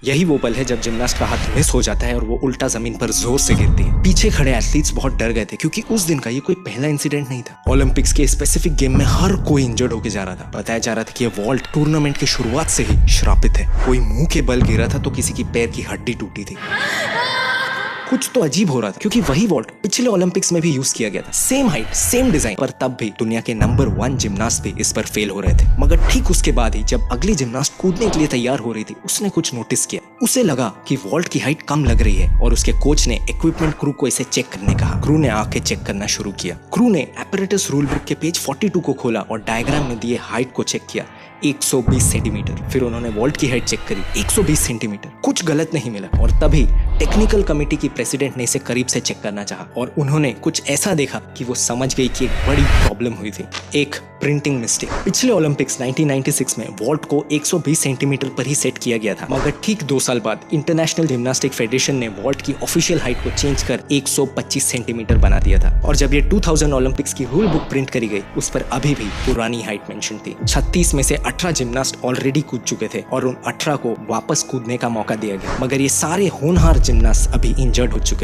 यही वो पल है जब जिमनास्ट का हाथ मिस हो जाता है और वो उल्टा जमीन पर जोर से गिरती है। पीछे खड़े एथलीट्स बहुत डर गए थे क्योंकि उस दिन का ये कोई पहला इंसिडेंट नहीं था। ओलंपिक्स के स्पेसिफिक गेम में हर कोई इंजर्ड होके जा रहा था। बताया जा रहा था कि ये वॉल्ट टूर्नामेंट की शुरुआत से ही श्रापित है। कोई मुंह के बल गिरा था तो किसी की पैर की हड्डी टूटी थी। कुछ तो अजीब हो रहा था क्योंकि वही वॉल्ट पिछले ओलंपिक्स में भी यूज किया गया था। सेम हाइट, सेम डिजाइन, पर तब भी दुनिया के नंबर 1 जिमनास्ट भी इस पर फेल हो रहे थे। मगर ठीक उसके बाद ही जब अगली जिमनास्ट कूदने के लिए तैयार हो रही थी, उसने कुछ नोटिस किया। उसे लगा कि वॉल्ट की हाइट कम लग रही है और उसके कोच ने इक्विपमेंट क्रू को इसे चेक करने कहा। क्रू ने आके चेक करना शुरू किया। क्रू ने एपरेटस रूल बुक के पेज 42 को खोला और डायग्राम में दिए हाइट को चेक किया, 120 सेंटीमीटर। फिर उन्होंने वॉल्ट की हाइट चेक करी, 120 सेंटीमीटर। कुछ गलत नहीं मिला और तभी टेक्निकल कमेटी की प्रेसिडेंट ने इसे करीब से चेक करना चाहा और उन्होंने कुछ ऐसा देखा कि वो समझ गई कि एक बड़ी प्रॉब्लम हुई थी, एक प्रिंटिंग मिस्टेक। पिछले ओलंपिक्स 1996 में वॉल्ट को 120 सेंटीमीटर पर ही सेट किया गया था, मगर ठीक 2 साल बाद इंटरनेशनल जिम्नास्टिक फेडरेशन ने वॉल्ट की ऑफिशियल हाइट को चेंज कर 125 सेंटीमीटर बना दिया था। और जब ये 2000 ओलंपिक्स की रूल बुक प्रिंट करी गई, उस पर अभी भी पुरानी हाइट मेंशन थी। 36 में से 18 जिम्नास्ट ऑलरेडी कूद चुके थे और उन 18 को वापस कूदने का मौका दिया गया, मगर ये सारे होनहार जिम्नास्ट अभी इंजर्ड हो चुके थे।